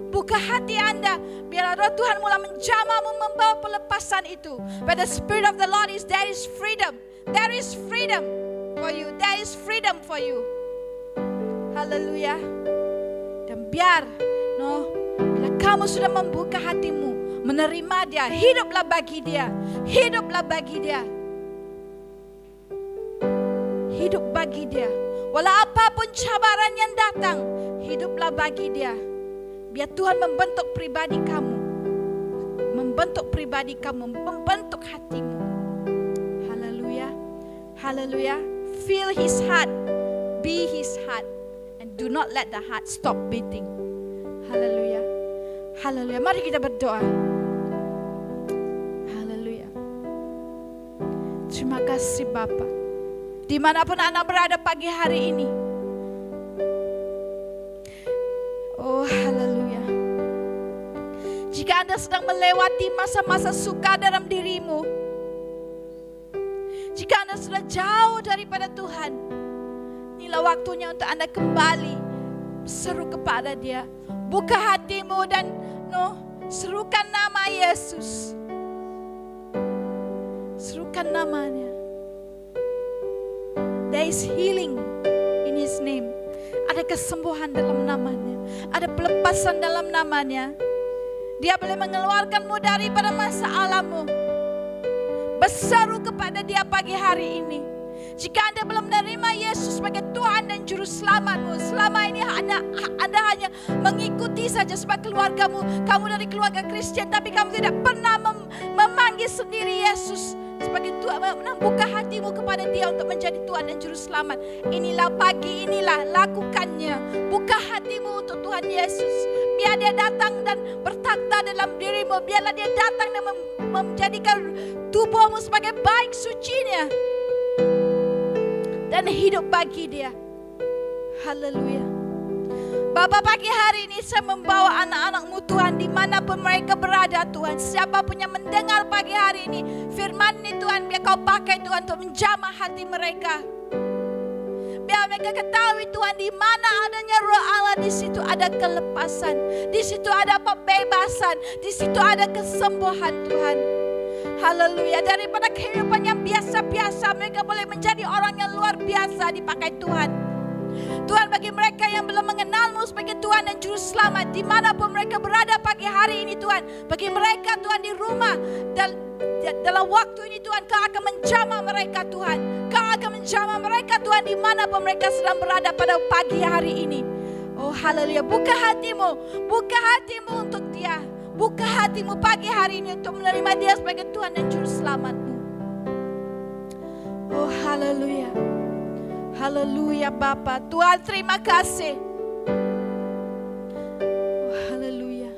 Buka hati Anda, biar Roh Tuhan mula menjamahmu, membawa pelepasan itu. But the Spirit of the Lord there is freedom. There is freedom for you. There is freedom for you. Haleluya. Dan biar bila kamu sudah membuka hatimu, menerima dia, hiduplah bagi dia. Hiduplah bagi dia. Hidup bagi dia. Walau apapun cabaran yang datang, hiduplah bagi dia. Biar Tuhan membentuk pribadi kamu. Membentuk pribadi kamu, membentuk hatimu. Haleluya. Haleluya. Feel his heart. Be his heart. And do not let the heart stop beating. Haleluya. Haleluya. Mari kita berdoa. Haleluya. Terima kasih Bapa. Dimanapun anak berada pagi hari ini. Oh haleluya. Jika Anda sedang melewati masa-masa suka dalam dirimu. Jika Anda sudah jauh daripada Tuhan. Inilah waktunya untuk Anda kembali seru kepada Dia. Buka hatimu dan serukan nama Yesus. Serukan namanya. There is healing in His name. Ada kesembuhan dalam namanya. Ada pelepasan dalam namanya. Dia boleh mengeluarkanmu daripada masalahmu. Berseru kepada Dia pagi hari ini. Jika Anda belum menerima Yesus sebagai Tuhan dan Juru Selamatmu, selama ini Anda hanya mengikuti saja sebagai keluargamu. Kamu dari keluarga Kristen, tapi kamu tidak pernah memanggil sendiri Yesus sebagai Tuhan, membuka hatimu kepada Dia untuk menjadi Tuhan dan Juru Selamat. Inilah pagi, inilah lakukannya. Buka hatimu untuk Tuhan Yesus. Biar Dia datang dan bertakhta dalam dirimu. Biarlah Dia datang dan menjadikan tubuhmu sebagai baik sucinya. Dan hidup bagi Dia. Haleluya. Bapa, pagi hari ini saya membawa anak-anak-Mu Tuhan dimanapun mereka berada Tuhan. Siapapun yang mendengar pagi hari ini firman ini Tuhan, biar Kau pakai Tuhan untuk menjamah hati mereka. Biar mereka ketahui Tuhan, di mana adanya Roh Allah, di situ ada kelepasan, di situ ada pembebasan, di situ ada kesembuhan Tuhan. Haleluya. Daripada kehidupan yang biasa-biasa, mereka boleh menjadi orang yang luar biasa dipakai Tuhan. Tuhan, bagi mereka yang belum mengenal-Mu sebagai Tuhan dan Juru Selamat, dimanapun mereka berada pagi hari ini Tuhan, bagi mereka Tuhan di rumah, dalam waktu ini Tuhan, Kau akan menjamah mereka Tuhan. Kau akan menjamah mereka Tuhan dimanapun mereka sedang berada pada pagi hari ini. Oh haleluya. Buka hatimu untuk Dia. Buka hatimu pagi hari ini untuk menerima Dia sebagai Tuhan dan Juru Selamatmu. Oh haleluya. Haleluya Bapa. Tuhan terima kasih. Oh haleluya.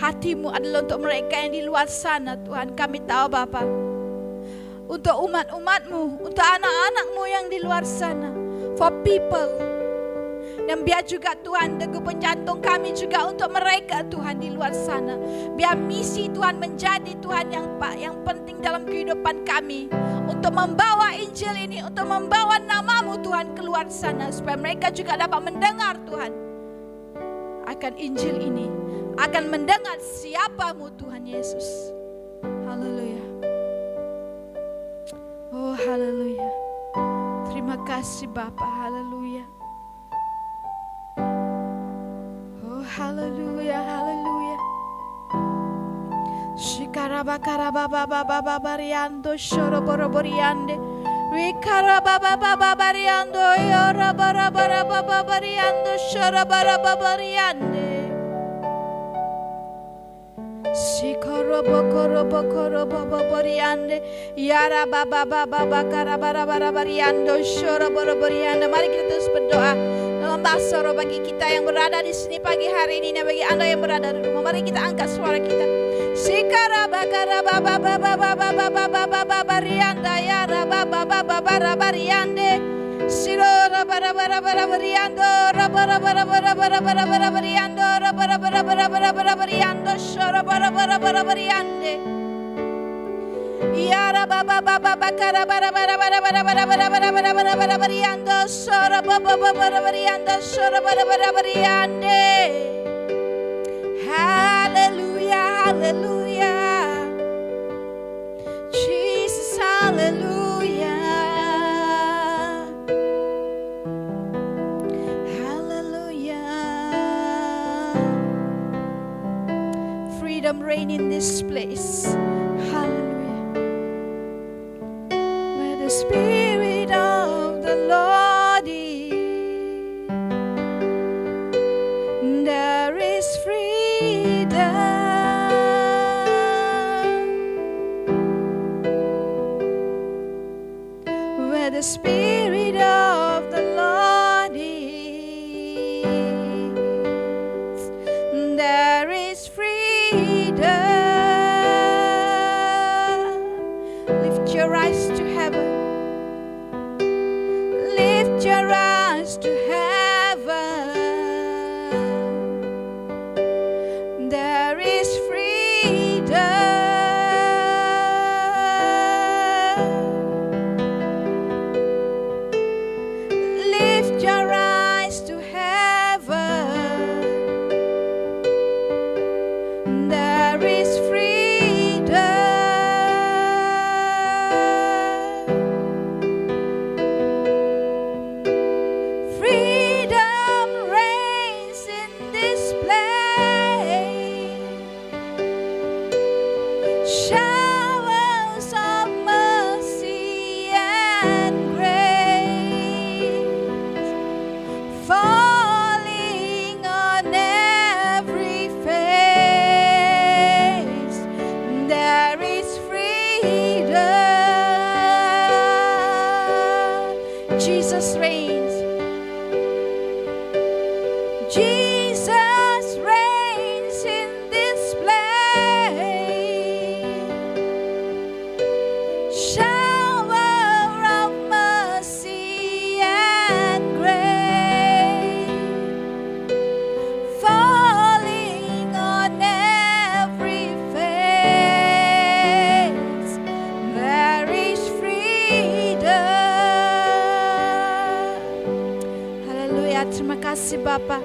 Hatimu adalah untuk mereka yang di luar sana Tuhan. Kami tahu Bapa. Untuk umat-umat-Mu, untuk anak-anak-Mu yang di luar sana. For people. Dan biar juga Tuhan degup jantung kami juga untuk mereka Tuhan di luar sana. Biar misi Tuhan menjadi Tuhan yang penting dalam kehidupan kami. Untuk membawa Injil ini, untuk membawa nama-Mu Tuhan keluar sana. Supaya mereka juga dapat mendengar Tuhan akan Injil ini. Akan mendengar siapa-Mu Tuhan Yesus. Haleluya. Oh haleluya. Terima kasih Bapa. Haleluya. Haleluya, haleluya. Shikarabakarababababariyando shoroboroboriande. Rikarababababariando yorabarabarababariando shorobarababariande. Shikorobokorobokoroboboriande. Yarababababakarabarabariando shoroboroboriande. Mari kita terus berdoa. Dalam bahasa roh bagi kita yang berada di sini pagi hari ini dan bagi Anda yang berada di rumah, mari kita angkat suara kita. Sikarabakarababababababababababariyanda ya rabababababarabariande. Sirorabarabarabariando rabarabarabarabarabarabariando rabarabarabarabariando shorabarabarabariande. Yara baba baba bakara bara bara bara bara bara bara bara bara bara bara bariando sora baba baba bara bariando sora bara bara bariande. Hallelujah, hallelujah. Jesus, hallelujah. freedom reign in this place. Hallelujah. Where the Spirit of the Lord is, there is freedom. Where the Spirit of the Lord is, there is freedom. Lift your eyes to heaven. Lift your eyes to heaven. There is freedom. Lift your eyes to heaven. There is freedom. Freedom reigns in this place. Showers of mercy and grace falling on every face. There is freedom. Jesus reigns. Jesus reigns in this place. Shower of mercy and grace falling on every face. There is freedom. Haleluya, terima kasih Bapa.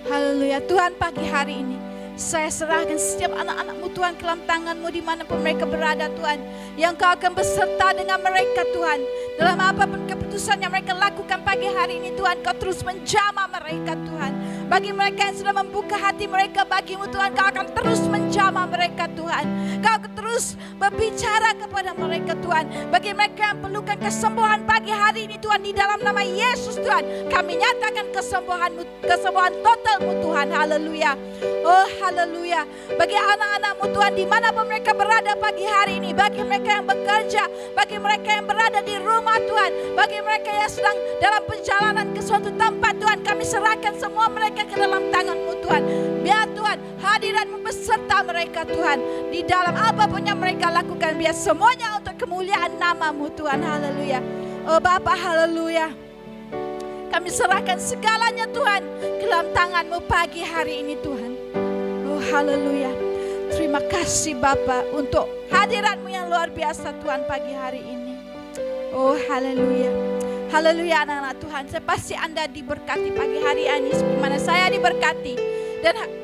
Haleluya, Tuhan, pagi hari ini saya serahkan setiap anak-anak-Mu Tuhan ke dalam tangan-Mu dimanapun mereka berada Tuhan. Yang Kau akan beserta dengan mereka Tuhan. Dalam apapun keputusan yang mereka lakukan pagi hari ini Tuhan, Kau terus menjamah mereka Tuhan. Bagi mereka yang sudah membuka hati mereka bagi-Mu Tuhan, Kau akan terus menjamah mereka Tuhan. Kau akan terus berbicara kepada mereka Tuhan. Bagi mereka yang perlukan kesembuhan pagi hari ini Tuhan, di dalam nama Yesus Tuhan, kami nyatakan kesembuhan-Mu, kesembuhan total-Mu Tuhan. Haleluya. Oh haleluya. Bagi anak-anak-Mu Tuhan, dimanapun mereka berada pagi hari ini, bagi mereka yang bekerja, bagi mereka yang berada di rumah Tuhan, bagi mereka yang sedang dalam perjalanan ke suatu tempat Tuhan, kami serahkan semua mereka ke dalam tangan-Mu Tuhan. Biar Tuhan hadirat-Mu beserta mereka Tuhan, di dalam apapun yang mereka lakukan, biar semuanya untuk kemuliaan nama-Mu Tuhan. Haleluya. Oh Bapa, haleluya. Kami serahkan segalanya Tuhan ke dalam tangan-Mu pagi hari ini Tuhan. Oh haleluya. Terima kasih Bapa untuk hadirat-Mu yang luar biasa Tuhan pagi hari ini. Oh haleluya. Haleluya anak-anak Tuhan. Saya pasti Anda diberkati pagi hari ini seperti mana saya diberkati.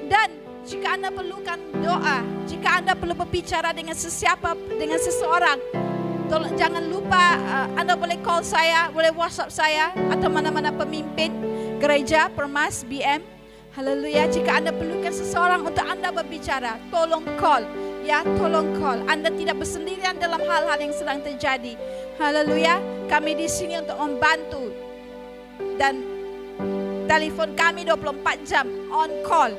Dan jika Anda perlukan doa, jika Anda perlu berbicara dengan seseorang, tolong jangan lupa Anda boleh call saya, boleh WhatsApp saya atau mana-mana pemimpin gereja Permas BM. Haleluya. Jika Anda perlukan seseorang untuk Anda berbicara, tolong call. Ya, tolong call. Anda tidak bersendirian dalam hal-hal yang sedang terjadi. Haleluya. Kami di sini untuk membantu. Dan telepon kami 24 jam on call.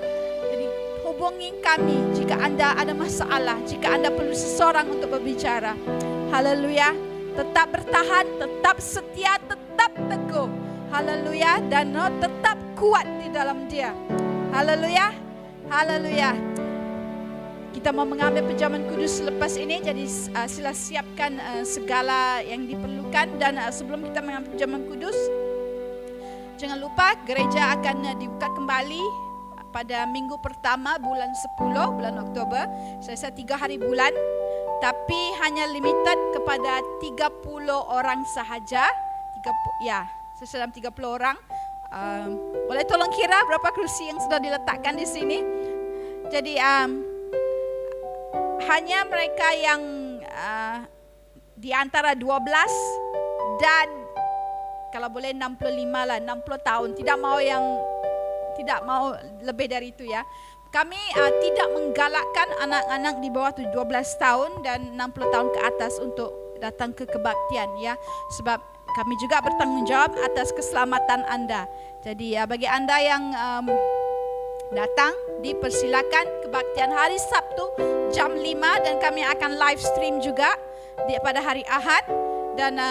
Jadi hubungi kami jika Anda ada masalah, jika Anda perlu seseorang untuk berbicara. Haleluya. Tetap bertahan, tetap setia, tetap teguh. Haleluya. Dan tetap kuat di dalam Dia. Haleluya. Haleluya. Kita mau mengambil penjaman kudus selepas ini, jadi sila siapkan segala yang diperlukan. Dan sebelum kita mengambil penjaman kudus, jangan lupa gereja akan dibuka kembali pada minggu pertama bulan 10, bulan Oktober. Saya 3 hari bulan, tapi hanya limited kepada 30 orang sahaja. Dalam 30 orang. Boleh tolong kira berapa kursi yang sudah diletakkan di sini? Jadi hanya mereka yang di antara 12 dan kalau boleh 65 lah, 60 tahun. Tidak mau lebih dari itu ya. kami tidak menggalakkan anak-anak di bawah 12 tahun dan 60 tahun ke atas untuk datang ke kebaktian ya, sebab kami juga bertanggung jawab atas keselamatan Anda. Jadi bagi Anda yang datang, dipersilakan kebaktian hari Sabtu jam 5 dan kami akan live stream juga pada hari Ahad. Dan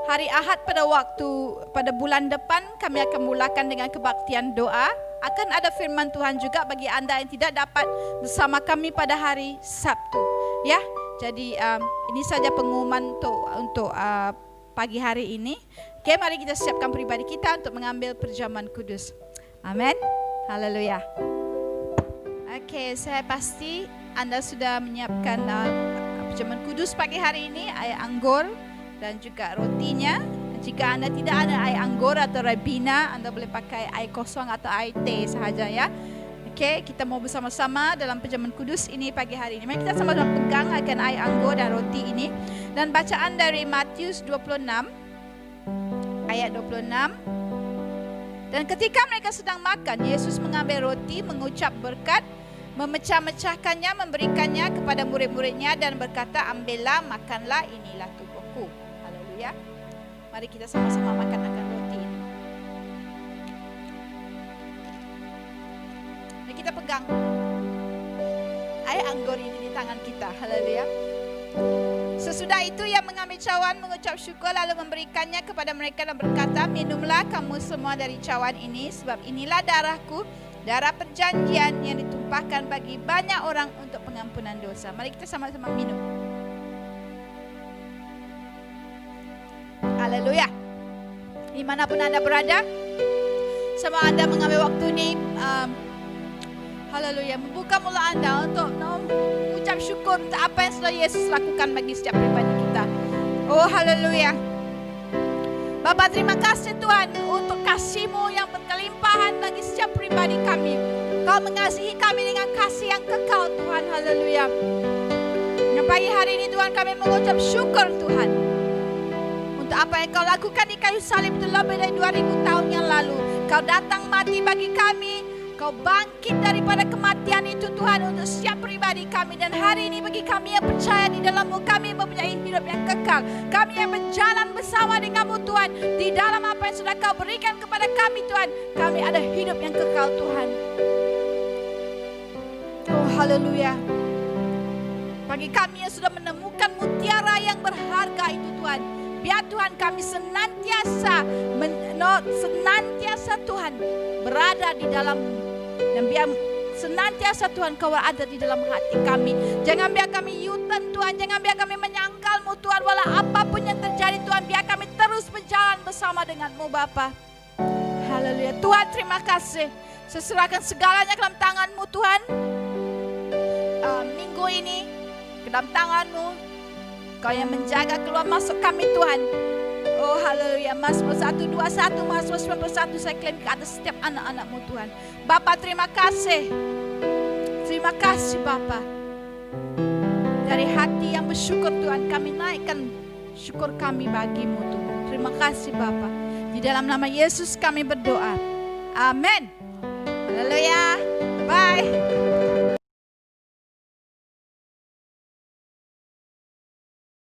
hari Ahad pada bulan depan kami akan mulakan dengan kebaktian doa. Akan ada firman Tuhan juga bagi Anda yang tidak dapat bersama kami pada hari Sabtu ya. Jadi ini saja pengumuman untuk pagi hari ini. Oke, mari kita siapkan pribadi kita untuk mengambil perjamuan kudus. Amin. Haleluya. Oke, saya pasti Anda sudah menyiapkan perjamuan kudus pagi hari ini, air anggur dan juga rotinya. Jika Anda tidak ada air anggur atau Ribena, Anda boleh pakai air kosong atau air teh sahaja ya. Oke, kita mau bersama-sama dalam perjamuan kudus ini pagi hari ini. Mari kita sama-sama pegang akan air anggur dan roti ini. Dan bacaan dari Matius 26, ayat 26. Dan ketika mereka sedang makan, Yesus mengambil roti, mengucap berkat, memecah-mecahkannya, memberikannya kepada murid-muridnya dan berkata, ambillah, makanlah, inilah tubuhku. Haleluya. Mari kita sama-sama makan akan roti ini. Mari kita pegang air anggur ini di tangan kita. Haleluya. Sesudah itu ia mengambil cawan, mengucap syukur lalu memberikannya kepada mereka dan berkata, minumlah kamu semua dari cawan ini, sebab inilah darahku, darah perjanjian yang ditumpahkan bagi banyak orang untuk pengampunan dosa. Mari kita sama-sama minum. Haleluya. Dimanapun Anda berada, semua Anda mengambil waktu ini, haleluya, membuka mulut Anda untuk ucap syukur untuk apa yang sudah Yesus lakukan bagi setiap pribadi kita. Oh haleluya. Bapa, terima kasih Tuhan untuk kasih-Mu yang berkelimpahan bagi setiap pribadi kami. Kau mengasihi kami dengan kasih yang kekal Tuhan. Haleluya. Dan pagi hari ini Tuhan, kami mengucap syukur Tuhan untuk apa yang Kau lakukan di kayu salib itu lebih dari 2000 tahun yang lalu. Kau datang mati bagi kami. Kau bangkit daripada kematian itu Tuhan untuk setiap pribadi kami. Dan hari ini bagi kami yang percaya di dalam-Mu, kami mempunyai hidup yang kekal. Kami yang berjalan bersama dengan-Mu Tuhan, di dalam apa yang sudah Kau berikan kepada kami Tuhan, kami ada hidup yang kekal Tuhan. Oh haleluya. Bagi kami yang sudah menemukan mutiara yang berharga itu Tuhan, biar Tuhan kami senantiasa Tuhan berada di dalam-Mu. Dan biar senantiasa Tuhan Kau ada di dalam hati kami. Jangan biar kami U-turn Tuhan. Jangan biar kami menyangkal-Mu Tuhan. Walau apapun yang terjadi Tuhan, biar kami terus berjalan bersama dengan-Mu Bapa. Haleluya. Tuhan terima kasih. Saya serahkan segalanya ke dalam tangan-Mu Tuhan. Minggu ini ke dalam tangan-Mu. Kau yang menjaga keluar masuk kami Tuhan. Oh haleluya. Mazmur 121, Mazmur 91 saya klaim ke atas setiap anak-anak-Mu Tuhan. Bapa terima kasih. Terima kasih Bapa. Dari hati yang bersyukur Tuhan, kami naikkan syukur kami bagi-Mu Tuhan. Terima kasih Bapa. Di dalam nama Yesus kami berdoa. Amin. Haleluya. Bye.